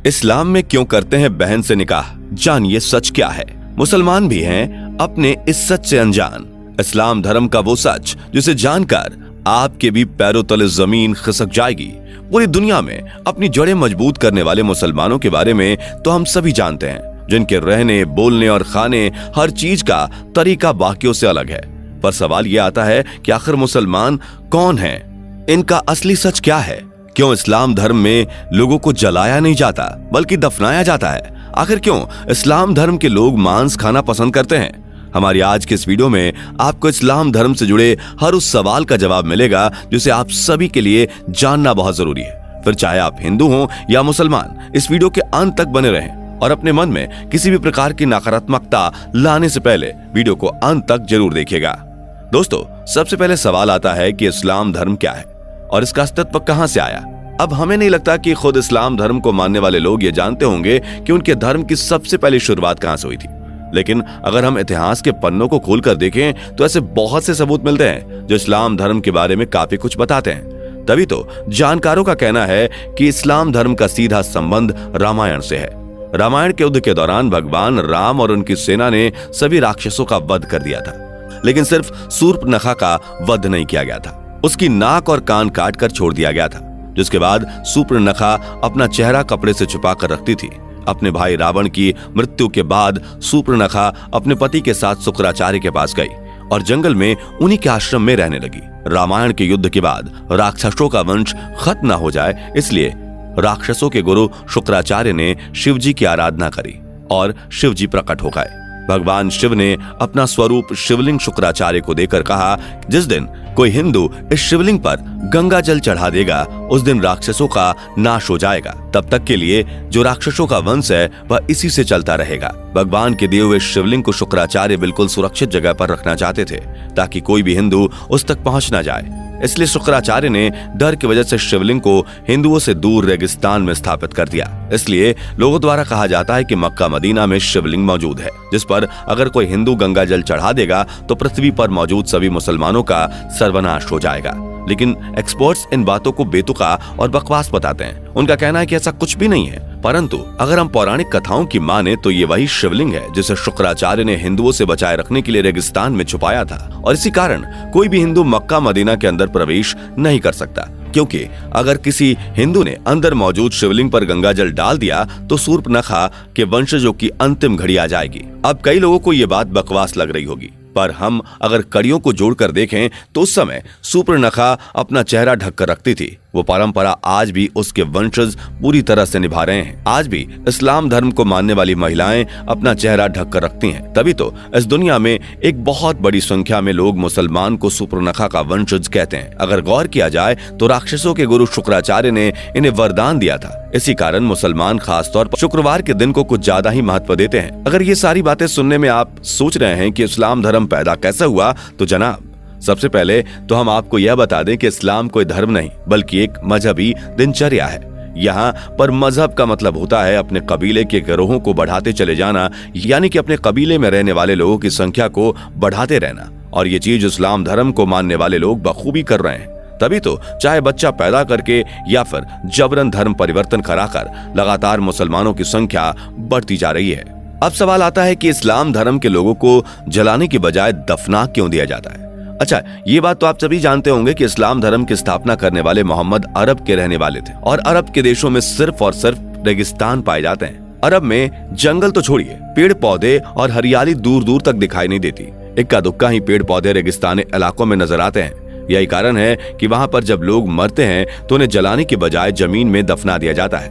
इस्लाम में क्यों करते हैं बहन से निकाह, जानिए सच क्या है। मुसलमान भी हैं अपने इस सच से अनजान। इस्लाम धर्म का वो सच जिसे जानकर आपके भी पैरों तले जमीन खिसक जाएगी। पूरी दुनिया में अपनी जड़ें मजबूत करने वाले मुसलमानों के बारे में तो हम सभी जानते हैं, जिनके रहने, बोलने और खाने, हर चीज का तरीका बाकियों से अलग है। पर सवाल ये आता है कि आखिर मुसलमान कौन हैं? इनका असली सच क्या है? क्यों इस्लाम धर्म में लोगों को जलाया नहीं जाता बल्कि दफनाया जाता है? आखिर क्यों इस्लाम धर्म के लोग मांस खाना पसंद करते हैं? हमारी आज के इस वीडियो में आपको इस्लाम धर्म से जुड़े हर उस सवाल का जवाब मिलेगा जिसे आप सभी के लिए जानना बहुत जरूरी है। फिर चाहे आप हिंदू हो या मुसलमान, इस वीडियो के अंत तक बने रहें और अपने मन में किसी भी प्रकार की नकारात्मकता लाने से पहले वीडियो को अंत तक जरूर देखिएगा। दोस्तों, सबसे पहले सवाल आता है कि इस्लाम धर्म क्या है और इसका अस्तित्व कहां से आया। अब हमें नहीं लगता कि खुद इस्लाम धर्म को मानने वाले लोग ये जानते होंगे कि उनके धर्म की सबसे पहली शुरुआत कहां से हुई थी। लेकिन अगर हम इतिहास के पन्नों को खोलकर देखें तो ऐसे बहुत से सबूत मिलते हैं जो इस्लाम धर्म के बारे में काफी कुछ बताते हैं। तभी तो जानकारों का कहना है कि इस्लाम धर्म का सीधा संबंध रामायण से है। रामायण के युद्ध के दौरान भगवान राम और उनकी सेना ने सभी राक्षसों का वध कर दिया था, लेकिन सिर्फ शूर्पणखा का वध नहीं किया गया था। उसकी नाक और कान काट कर छोड़ दिया गया था, जिसके बाद शूर्पणखा अपना चेहरा कपड़े से छुपा कर रखती थी। अपने भाई रावण की मृत्यु के बाद शूर्पणखा अपने पति के साथ शुक्राचार्य के पास गई और जंगल में उन्हीं के आश्रम में रहने लगी। रामायण के युद्ध के बाद राक्षसों का वंश खत्म न हो जाए, इसलिए राक्षसों के गुरु शुक्राचार्य ने शिव जी की आराधना करी और शिव जी प्रकट हो गए। भगवान शिव ने अपना स्वरूप शिवलिंग शुक्राचार्य को देकर कहा, जिस दिन कोई हिंदू इस शिवलिंग पर गंगा जल चढ़ा देगा उस दिन राक्षसों का नाश हो जाएगा। तब तक के लिए जो राक्षसों का वंश है वह इसी से चलता रहेगा। भगवान के दिए हुए शिवलिंग को शुक्राचार्य बिल्कुल सुरक्षित जगह पर रखना चाहते थे ताकि कोई भी हिंदू उस तक पहुंच न जाए। इसलिए शुक्राचार्य ने डर की वजह से शिवलिंग को हिंदुओं से दूर रेगिस्तान में स्थापित कर दिया। इसलिए लोगों द्वारा कहा जाता है कि मक्का मदीना में शिवलिंग मौजूद है, जिस पर अगर कोई हिंदू गंगा जल चढ़ा देगा तो पृथ्वी पर मौजूद सभी मुसलमानों का सर्वनाश हो जाएगा। लेकिन एक्सपर्ट्स इन बातों को बेतुका और बकवास बताते हैं। उनका कहना है कि ऐसा कुछ भी नहीं है, परंतु अगर हम पौराणिक कथाओं की माने तो ये वही शिवलिंग है जिसे शुक्राचार्य ने हिंदुओं से बचाए रखने के लिए रेगिस्तान में छुपाया था। और इसी कारण कोई भी हिंदू मक्का मदीना के अंदर प्रवेश नहीं कर सकता, क्योंकि अगर किसी हिंदू ने अंदर मौजूद शिवलिंग पर गंगा जल डाल दिया तो शूर्पणखा के वंशजों की अंतिम घड़ी आ जाएगी। अब कई लोगों को ये बात बकवास लग रही होगी, पर हम अगर कड़ियों को जोड़कर देखें तो उस समय शूर्पणखा अपना चेहरा ढककर रखती थी। वो परंपरा आज भी उसके वंशज पूरी तरह से निभा रहे हैं। आज भी इस्लाम धर्म को मानने वाली महिलाएं अपना चेहरा ढककर रखती हैं। तभी तो इस दुनिया में एक बहुत बड़ी संख्या में लोग मुसलमान को शूर्पणखा का वंशज कहते हैं। अगर गौर किया जाए तो राक्षसों के गुरु शुक्राचार्य ने इन्हें वरदान दिया था। इसी कारण मुसलमान खासतौर पर शुक्रवार के दिन को कुछ ज्यादा ही महत्व देते हैं। अगर ये सारी बातें सुनने में आप सोच रहे हैं कि इस्लाम धर्म पैदा कैसे हुआ, तो जनाब सबसे पहले तो हम आपको यह बता दें कि इस्लाम कोई धर्म नहीं बल्कि एक मजहबी दिनचर्या है। यहाँ पर मजहब का मतलब होता है अपने कबीले के गिरोहों को बढ़ाते चले जाना, यानी कि अपने कबीले में रहने वाले लोगों की संख्या को बढ़ाते रहना। और ये चीज इस्लाम धर्म को मानने वाले लोग बखूबी कर रहे हैं। तभी तो चाहे बच्चा पैदा करके या फिर जबरन धर्म परिवर्तन कराकर लगातार मुसलमानों की संख्या बढ़ती जा रही है। अब सवाल आता है कि इस्लाम धर्म के लोगों को जलाने की बजाय दफना क्यों दिया जाता है। अच्छा, ये बात तो आप सभी जानते होंगे कि इस्लाम धर्म की स्थापना करने वाले मोहम्मद अरब के रहने वाले थे और अरब के देशों में सिर्फ और सिर्फ रेगिस्तान पाए जाते हैं। अरब में जंगल तो छोड़िए, पेड़ पौधे और हरियाली दूर दूर तक दिखाई नहीं देती। इक्का दुक्का ही पेड़ पौधे रेगिस्तानी इलाकों में नजर आते हैं। यही कारण है कि वहां पर जब लोग मरते हैं तो उन्हें जलाने के बजाय जमीन में दफना दिया जाता है,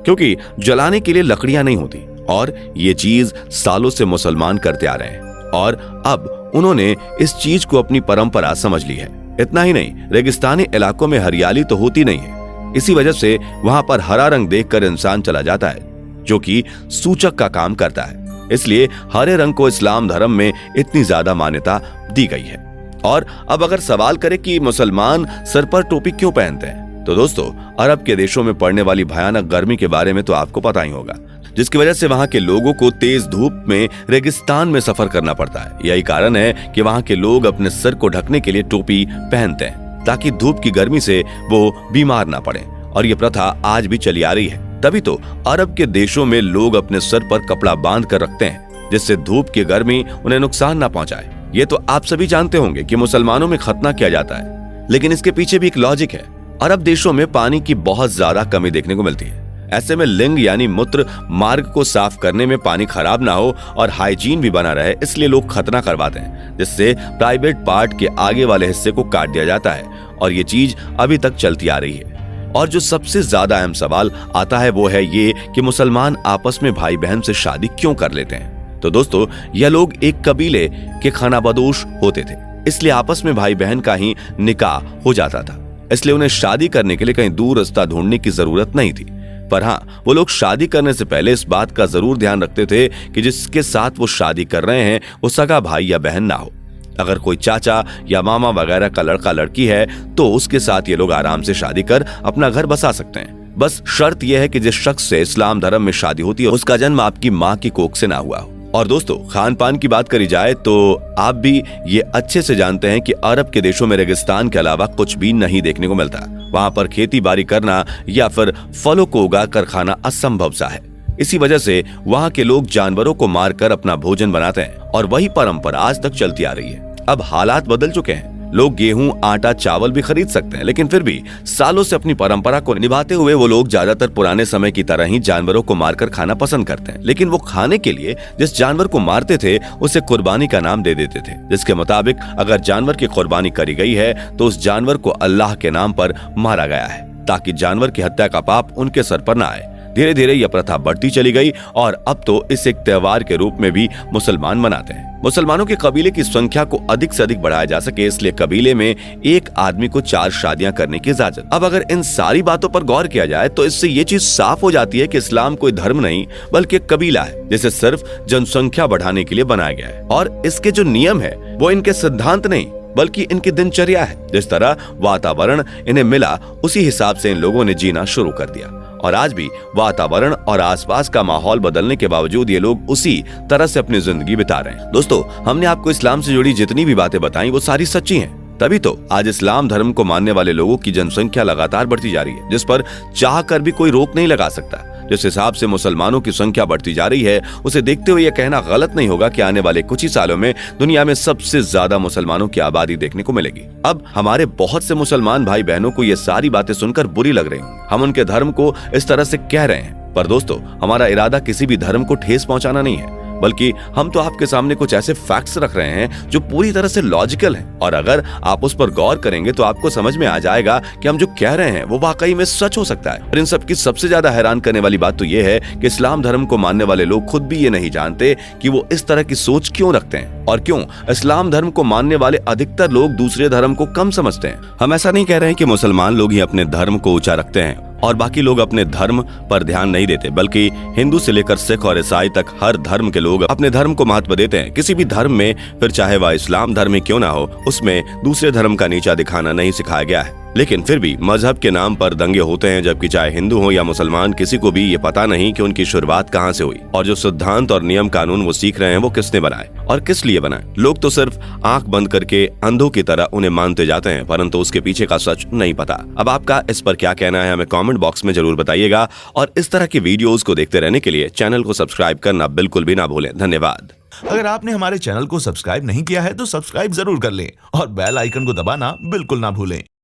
क्योंकि जलाने के लिए लकड़ियां नहीं होती। और ये चीज सालों से मुसलमान करते आ रहे हैं और अब उन्होंने इस चीज को अपनी परंपरा समझ ली है। इतना ही नहीं, रेगिस्तानी इलाकों में हरियाली तो होती नहीं है। इसी वजह से वहां पर हरा रंग देखकर इंसान चला जाता है, जो कि सूचक का काम करता है। इसलिए हरे रंग को इस्लाम धर्म में इतनी ज्यादा मान्यता दी गई है। और अब अगर सवाल करें कि मुसलमान सर पर टोपी क्यों पहनते हैं, तो दोस्तों अरब के देशों में पड़ने वाली भयानक गर्मी के बारे में तो आपको पता ही होगा, जिसकी वजह से वहां के लोगों को तेज धूप में रेगिस्तान में सफर करना पड़ता है। यही कारण है कि वहां के लोग अपने सर को ढकने के लिए टोपी पहनते हैं ताकि धूप की गर्मी से वो बीमार ना पड़े। और ये प्रथा आज भी चली आ रही है। तभी तो अरब के देशों में लोग अपने सर पर कपड़ा बांध कर रखते हैं जिससे धूप की गर्मी उन्हें नुकसान ना पहुंचाए। ये तो आप सभी जानते होंगे कि मुसलमानों में खतना किया जाता है, लेकिन इसके पीछे भी एक लॉजिक है। अरब देशों में पानी की बहुत ज्यादा कमी देखने को मिलती है। ऐसे में लिंग यानी मूत्र मार्ग को साफ करने में पानी खराब ना हो और हाइजीन भी बना रहे, इसलिए लोग खतना करवाते हैं, जिससे प्राइवेट पार्ट के आगे वाले हिस्से को काट दिया जाता है और ये चीज अभी तक चलती आ रही है। और जो सबसे ज्यादा अहम सवाल आता है वो है ये कि मुसलमान आपस में भाई बहन से शादी क्यों कर लेते हैं। तो दोस्तों, यह लोग एक कबीले के खानाबदोश होते थे, इसलिए आपस में भाई बहन का ही निकाह हो जाता था, इसलिए उन्हें शादी करने के लिए कहीं दूर रास्ता ढूंढने की जरूरत नहीं थी। पर हाँ, वो लोग शादी करने से पहले इस बात का जरूर ध्यान रखते थे कि जिसके साथ वो शादी कर रहे हैं वो सगा भाई या बहन ना हो। अगर कोई चाचा या मामा वगैरह का लड़का लड़की है तो उसके साथ ये लोग आराम से शादी कर अपना घर बसा सकते हैं। बस शर्त यह है कि जिस शख्स से इस्लाम धर्म में शादी होती है उसका जन्म आपकी माँ की कोख से ना हुआ हो। और दोस्तों, खान पान की बात करी जाए तो आप भी ये अच्छे से जानते हैं कि अरब के देशों में रेगिस्तान के अलावा कुछ भी नहीं देखने को मिलता। वहाँ पर खेती बाड़ी करना या फिर फलों को उगा कर खाना असंभव सा है। इसी वजह से वहाँ के लोग जानवरों को मारकर अपना भोजन बनाते हैं और वही परंपरा आज तक चलती आ रही है। अब हालात बदल चुके हैं, लोग गेहूं, आटा, चावल भी खरीद सकते हैं, लेकिन फिर भी सालों से अपनी परंपरा को निभाते हुए वो लोग ज्यादातर पुराने समय की तरह ही जानवरों को मारकर खाना पसंद करते हैं। लेकिन वो खाने के लिए जिस जानवर को मारते थे उसे कुर्बानी का नाम दे देते थे, जिसके मुताबिक अगर जानवर की कुर्बानी करी गई है तो उस जानवर को अल्लाह के नाम पर मारा गया है, ताकि जानवर की हत्या का पाप उनके सर पर न आए। धीरे धीरे यह प्रथा बढ़ती चली गई और अब तो इस एक त्योहार के रूप में भी मुसलमान मनाते हैं। मुसलमानों के कबीले की संख्या को अधिक से अधिक बढ़ाया जा सके, इसलिए कबीले में एक आदमी को 4 शादियां करने की इजाजत। अब अगर इन सारी बातों पर गौर किया जाए तो इससे ये चीज साफ हो जाती है कि इस्लाम कोई धर्म नहीं बल्कि एक कबीला है, जिसे सिर्फ जनसंख्या बढ़ाने के लिए बनाया गया है। और इसके जो नियम है वो इनके सिद्धांत नहीं बल्कि इनकी दिनचर्या है। जिस तरह वातावरण इन्हें मिला उसी हिसाब से इन लोगों ने जीना शुरू कर दिया और आज भी वातावरण और आसपास का माहौल बदलने के बावजूद ये लोग उसी तरह से अपनी जिंदगी बिता रहे हैं। दोस्तों, हमने आपको इस्लाम से जुड़ी जितनी भी बातें बताई वो सारी सच्ची हैं। तभी तो आज इस्लाम धर्म को मानने वाले लोगों की जनसंख्या लगातार बढ़ती जा रही है, जिस पर चाह कर भी कोई रोक नहीं लगा सकता। जिस हिसाब से मुसलमानों की संख्या बढ़ती जा रही है उसे देखते हुए यह कहना गलत नहीं होगा कि आने वाले कुछ ही सालों में दुनिया में सबसे ज्यादा मुसलमानों की आबादी देखने को मिलेगी। अब हमारे बहुत से मुसलमान भाई बहनों को ये सारी बातें सुनकर बुरी लग रही हैं। हम उनके धर्म को इस तरह से कह रहे हैं, पर दोस्तों, हमारा इरादा किसी भी धर्म को ठेस पहुंचाना नहीं है, बल्कि हम तो आपके सामने कुछ ऐसे फैक्ट्स रख रहे हैं जो पूरी तरह से लॉजिकल हैं। और अगर आप उस पर गौर करेंगे तो आपको समझ में आ जाएगा कि हम जो कह रहे हैं वो वाकई में सच हो सकता है। और इन सब की सबसे ज्यादा हैरान करने वाली बात तो ये है कि इस्लाम धर्म को मानने वाले लोग खुद भी ये नहीं जानते कि वो इस तरह की सोच क्यों रखते हैं और क्यों इस्लाम धर्म को मानने वाले अधिकतर लोग दूसरे धर्म को कम समझते हैं। हम ऐसा नहीं कह रहे हैं कि मुसलमान लोग ही अपने धर्म को ऊंचा रखते हैं और बाकी लोग अपने धर्म पर ध्यान नहीं देते, बल्कि हिंदू से लेकर सिख और ईसाई तक हर धर्म के लोग अपने धर्म को महत्व देते हैं। किसी भी धर्म में, फिर चाहे वह इस्लाम धर्म ही क्यों ना हो, उसमें दूसरे धर्म का नीचा दिखाना नहीं सिखाया गया है। लेकिन फिर भी मजहब के नाम पर दंगे होते हैं, जबकि चाहे हिंदू हो या मुसलमान, किसी को भी ये पता नहीं कि उनकी शुरुआत कहाँ से हुई और जो सिद्धांत और नियम कानून वो सीख रहे हैं वो किसने बनाए और किस लिए बनाए। लोग तो सिर्फ आंख बंद करके अंधों की तरह उन्हें मानते जाते हैं, परंतु उसके पीछे का सच नहीं पता। अब आपका इस पर क्या कहना है हमें कमेंट बॉक्स में जरूर बताइएगा और इस तरह की वीडियोस को देखते रहने के लिए चैनल को सब्सक्राइब करना बिल्कुल भी ना भूलें। धन्यवाद। अगर आपने हमारे चैनल को सब्सक्राइब नहीं किया है तो सब्सक्राइब जरूर कर लें और बेल आइकन को दबाना बिल्कुल ना भूलें।